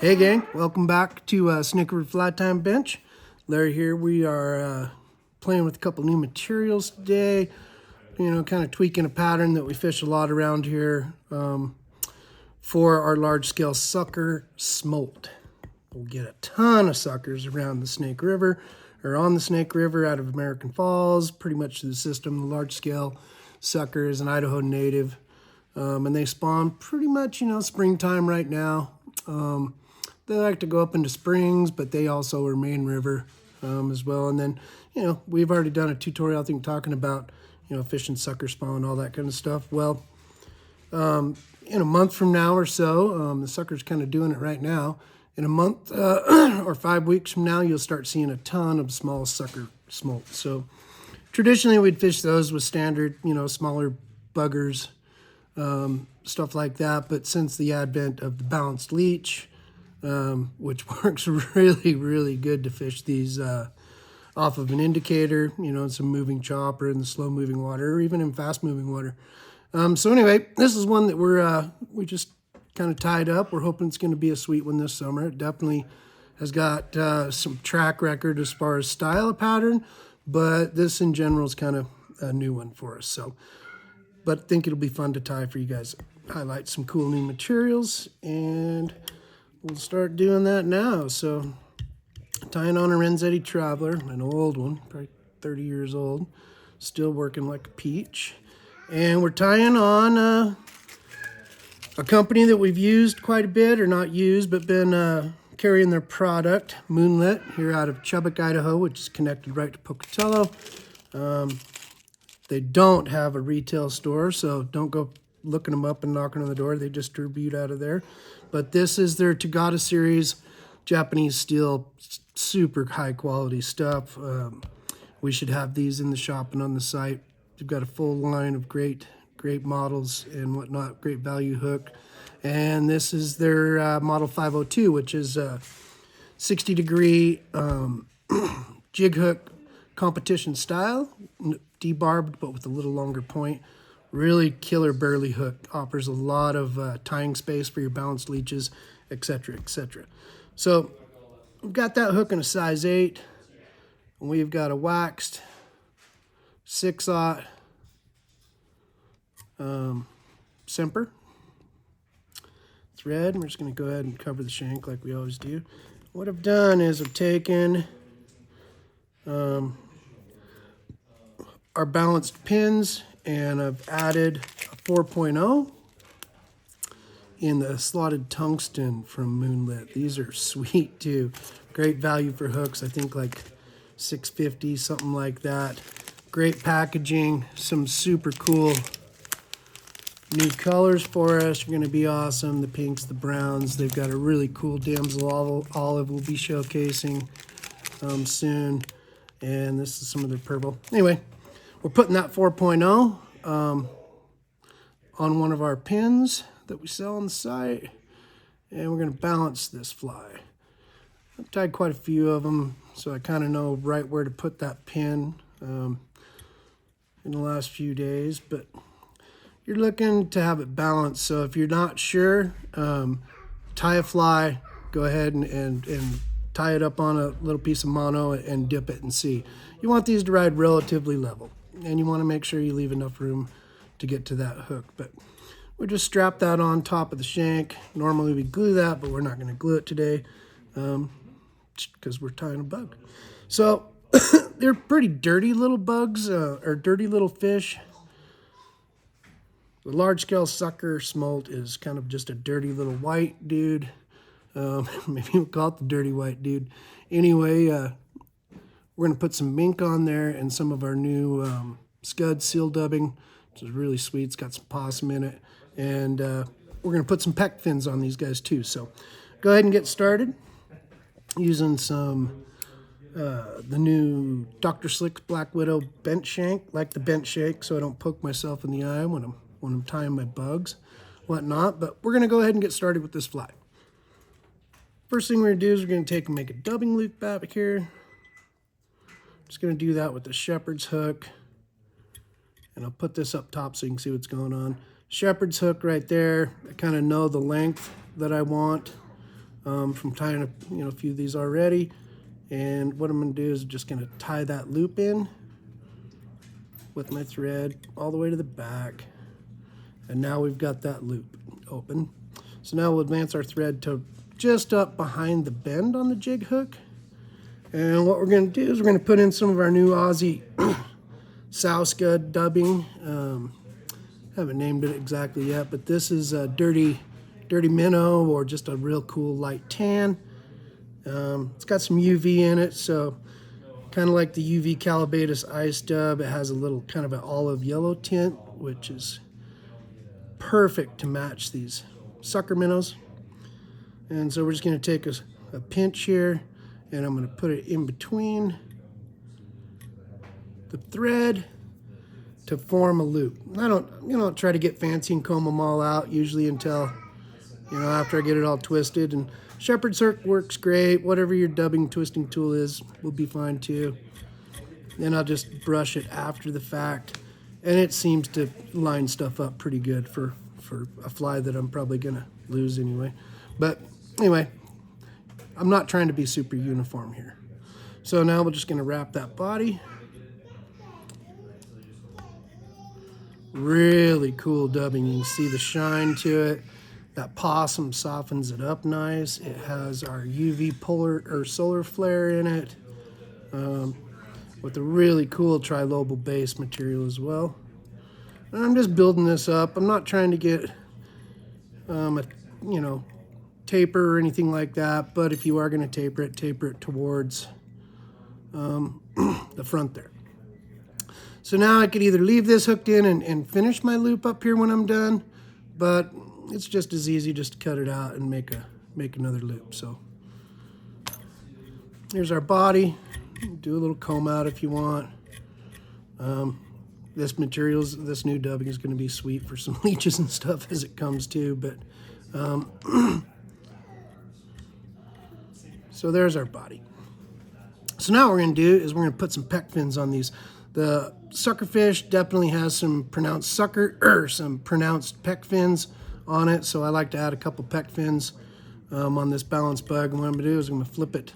Hey gang, welcome back to Sucker Fly Tying Bench. Larry here. We are playing with a couple new materials today. You know, kind of tweaking a pattern that we fish a lot around here for our large scale sucker smolt. We'll get a ton of suckers around the Snake River, or on the Snake River out of American Falls, pretty much the system. The large scale sucker is an Idaho native, and they spawn pretty much, you know, springtime right now. They like to go up into springs, but they also are main river as well. And then, you know, we've already done a tutorial, I think, talking about, you know, fishing sucker spawn, all that kind of stuff. Well, in a month from now or so, the sucker's kind of doing it right now. In a month or 5 weeks from now, you'll start seeing a ton of small sucker smolt. So traditionally, we'd fish those with standard, you know, smaller buggers, stuff like that. But since the advent of the balanced leech, which works really, really good to fish these off of an indicator, you know, some moving chop or in the slow moving water, or even in fast moving water. So anyway, this is one that we just kind of tied up. We're hoping it's going to be a sweet one this summer. It definitely has got some track record as far as style of pattern, but this in general is kind of a new one for us. So, but I think it'll be fun to tie for you guys. Highlight some cool new materials, and we'll start doing that now. So, tying on a Renzetti Traveler, an old one, probably 30 years old, still working like a peach. And we're tying on a company that we've used quite a bit, or not used, but been carrying their product, Moonlit, here out of Chubbuck, Idaho, which is connected right to Pocatello. They don't have a retail store, so don't go looking them up and knocking on the door. They distribute out of there. But this is their Tagata series, Japanese steel, super high quality stuff. We should have these in the shop and on the site. They've got a full line of great models and whatnot, great value hook. And this is their model 502, which is a 60-degree jig hook competition style, debarbed but with a little longer point. Really killer burley hook, offers a lot of tying space for your balanced leeches, etc., etc. So we've got that hook in a size 8, and we've got a waxed 6/0 Semper thread. We're just going to go ahead and cover the shank like we always do. What I've done is I've taken our balanced pins, and I've added a 4.0 in the slotted tungsten from Moonlit. These are sweet too. Great value for hooks. I think like $6.50, something like that. Great packaging. Some super cool new colors for us. Are going to be awesome. The pinks, the browns. They've got a really cool damsel olive we'll be showcasing soon. And this is some of their purple. Anyway, we're putting that 4.0 on one of our pins that we sell on the site, and we're going to balance this fly. I've tied quite a few of them, so I kind of know right where to put that pin in the last few days, but you're looking to have it balanced. So if you're not sure, tie a fly, go ahead and tie it up on a little piece of mono and dip it and see. You want these to ride relatively level, and you want to make sure you leave enough room to get to that hook. But we just strap that on top of the shank. Normally we glue that, but we're not going to glue it today because we're tying a bug. So they're pretty dirty little bugs, or dirty little fish. The large-scale sucker smolt is kind of just a dirty little white dude. Maybe we'll call it the dirty white dude. Anyway, we're going to put some mink on there and some of our new scud seal dubbing, which is really sweet. It's got some possum in it. And we're going to put some pec fins on these guys too. So go ahead and get started using some the new Dr. Slick's Black Widow bent shank. Like the bent shank so I don't poke myself in the eye when I'm tying my bugs, whatnot. But we're going to go ahead and get started with this fly. First thing we're going to do is we're going to take and make a dubbing loop back here. Just going to do that with the shepherd's hook. And I'll put this up top so you can see what's going on. Shepherd's hook right there. I kind of know the length that I want from tying a few of these already. And what I'm going to do is just going to tie that loop in with my thread all the way to the back. And now we've got that loop open. So now we'll advance our thread to just up behind the bend on the jig hook. And what we're going to do is we're going to put in some of our new Aussie sow scud dubbing. Haven't named it exactly yet, but this is a dirty minnow, or just a real cool light tan. It's got some UV in it, so kind of like the UV Callibatus ice dub. It has a little kind of an olive yellow tint, which is perfect to match these sucker minnows. And so we're just going to take a pinch here, and I'm going to put it in between the thread to form a loop. I don't try to get fancy and comb them all out usually until after I get it all twisted. And shepherd's hook works great. Whatever your dubbing twisting tool is will be fine too. Then I'll just brush it after the fact, and it seems to line stuff up pretty good for a fly that I'm probably gonna lose anyway. But anyway, I'm not trying to be super uniform here. So now we're just gonna wrap that body. Really cool dubbing. You can see the shine to it. That possum softens it up nice. It has our UV polar or solar flare in it, with a really cool trilobal base material as well. And I'm just building this up. I'm not trying to get taper or anything like that, but if you are going to taper it towards the front there. So now I could either leave this hooked in and finish my loop up here when I'm done, but it's just as easy just to cut it out and make another loop. So here's our body. Do a little comb out if you want. This new dubbing is going to be sweet for some leeches and stuff as it comes to, but so there's our body. So now what we're going to do is we're going to put some pec fins on these. The suckerfish definitely has some pronounced pec fins on it, so I like to add a couple pec fins on this balance bug. And what I'm going to do is I'm going to flip it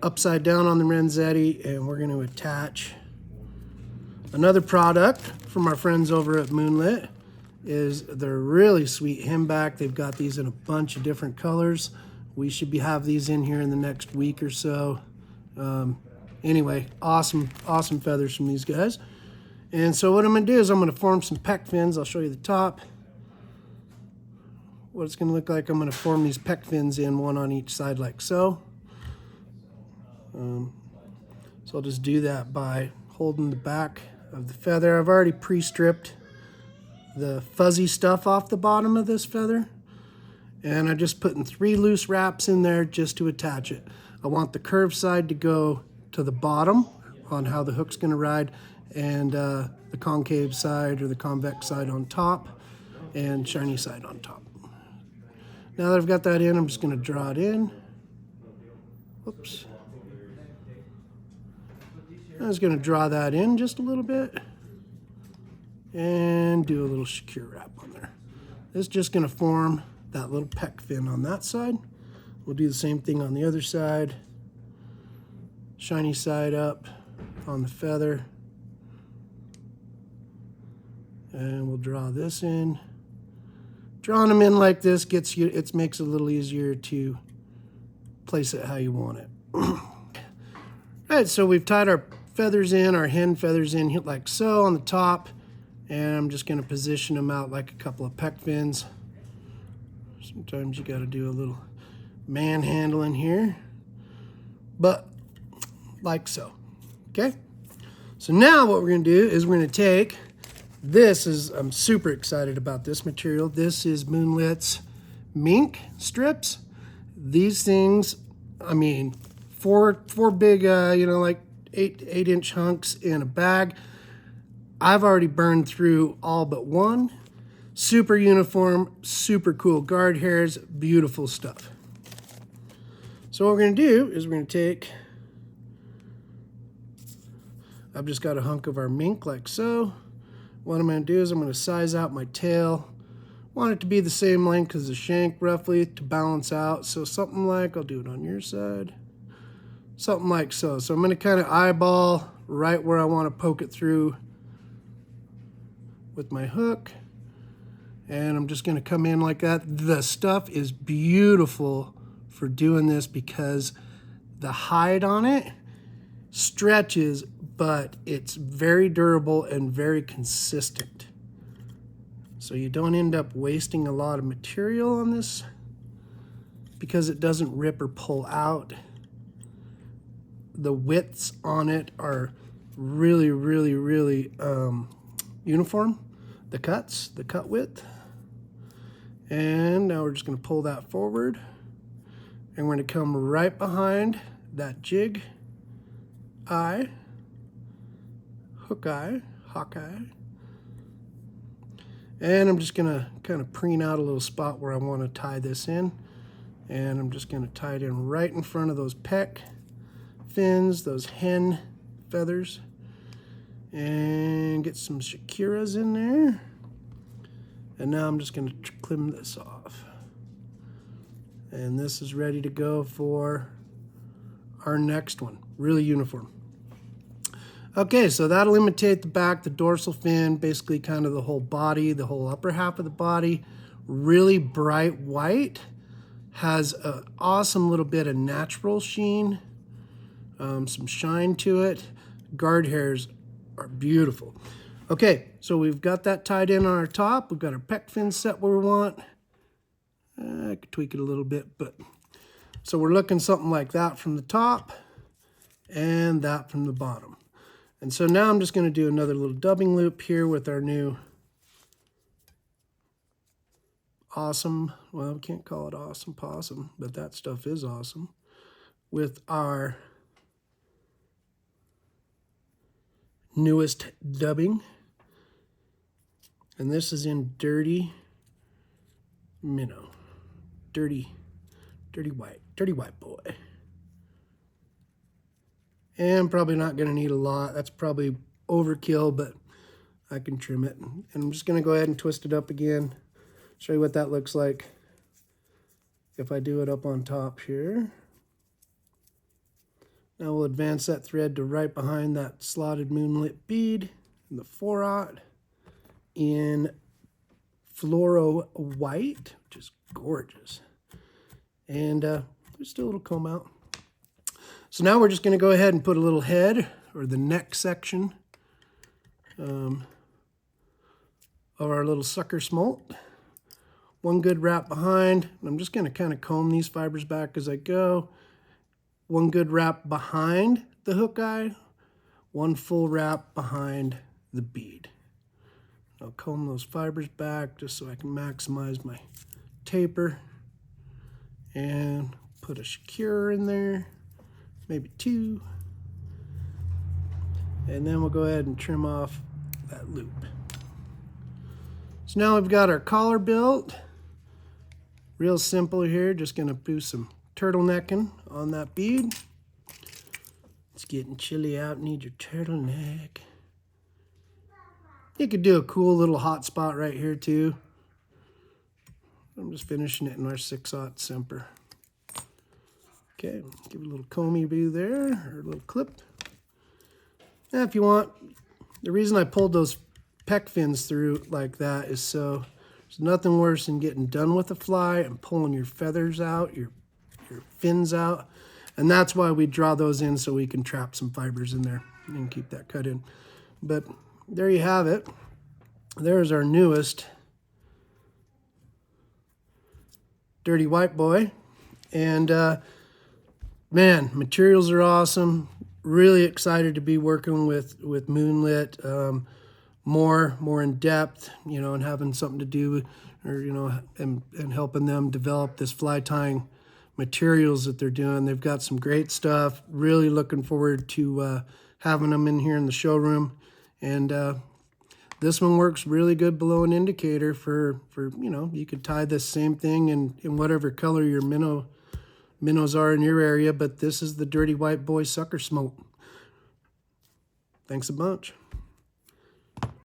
upside down on the Renzetti, and we're going to attach another product from our friends over at Moonlit. Is their really sweet hemback. They've got these in a bunch of different colors. We should have these in here in the next week or so. Anyway, awesome feathers from these guys. And so what I'm going to do is I'm going to form some pec fins. I'll show you the top. What it's going to look like, I'm going to form these pec fins in, one on each side like so. So I'll just do that by holding the back of the feather. I've already pre-stripped the fuzzy stuff off the bottom of this feather, and I'm just putting 3 loose wraps in there just to attach it. I want the curved side to go to the bottom on how the hook's going to ride, and the concave side or the convex side on top, and shiny side on top. Now that I've got that in, I'm just going to draw it in. Whoops. I'm just going to draw that in just a little bit and do a little secure wrap on there. It's just going to form that little pec fin on that side. We'll do the same thing on the other side. Shiny side up on the feather. And we'll draw this in. Drawing them in like this makes it a little easier to place it how you want it. All right, so we've tied our feathers in, our hen feathers in like so on the top, and I'm just going to position them out like a couple of pec fins. Sometimes you got to do a little manhandling here, but like so. Okay, so now what we're going to do is we're going to take I'm super excited about this material. This is Moonlit's Mink strips. These things, I mean, four big, like 8-inch hunks in a bag. I've already burned through all but one. Super uniform, super cool guard hairs, beautiful stuff. So what we're going to do is we're going to take, I've just got a hunk of our mink like so. What I'm going to do is I'm going to size out my tail Want it to be the same length as the shank roughly to balance out. So something like, I'll do it on your side, something like so. So I'm going to kind of eyeball right where I want to poke it through with my hook. And I'm just going to come in like that. The stuff is beautiful for doing this because the hide on it stretches, but it's very durable and very consistent. So you don't end up wasting a lot of material on this because it doesn't rip or pull out. The widths on it are really, really, really uniform. The cut width. And now we're just going to pull that forward. And we're going to come right behind that jig eye, hook eye, hawk eye. And I'm just going to kind of preen out a little spot where I want to tie this in. And I'm just going to tie it in right in front of those pec fins, those hen feathers. And get some Shakiras in there. And now I'm just going to trim this off. And this is ready to go for our next one. Really uniform. Okay, so that'll imitate the back, the dorsal fin, basically kind of the whole body, the whole upper half of the body. Really bright white. Has an awesome little bit of natural sheen. Some shine to it. Guard hairs are beautiful. Okay, so we've got that tied in on our top. We've got our pec fin set where we want. I could tweak it a little bit, but so we're looking something like that from the top and that from the bottom. And so now I'm just going to do another little dubbing loop here with our new awesome, well, we can't call it awesome possum, but that stuff is awesome, with our newest dubbing. And this is in dirty minnow. Dirty white boy. And probably not going to need a lot. That's probably overkill, but I can trim it. And I'm just going to go ahead and twist it up again. Show you what that looks like if I do it up on top here. Now we'll advance that thread to right behind that slotted moonlit bead in the 4/0 in fluoro white, which is gorgeous. And just do a little comb out. So now we're just going to go ahead and put a little head, or the neck section, of our little sucker smolt. One good wrap behind. I'm just going to kind of comb these fibers back as I go. One good wrap behind the hook eye. One full wrap behind the bead. I'll comb those fibers back just so I can maximize my taper. And put a Shakira in there, maybe two. And then we'll go ahead and trim off that loop. So now we've got our collar built. Real simple here, just gonna do some turtlenecking on that bead. It's getting chilly out, need your turtleneck. You could do a cool little hot spot right here too. I'm just finishing it in our 6/0 Semper. Okay, give it a little comey view there, or a little clip. Now if you want, the reason I pulled those pec fins through like that is so there's nothing worse than getting done with a fly and pulling your feathers out, your fins out. And that's why we draw those in, so we can trap some fibers in there and keep that cut in. But there you have it. There's our newest dirty white boy. And man, materials are awesome. Really excited to be working with Moonlit more in depth, you know, and having something to do, or you know, and helping them develop this fly tying materials that they're doing. They've got some great stuff. Really looking forward to having them in here in the showroom. And this one works really good below an indicator for you know, you could tie this same thing in whatever color your minnows are in your area, but this is the Dirty White Boy Sucker Smolt. Thanks a bunch.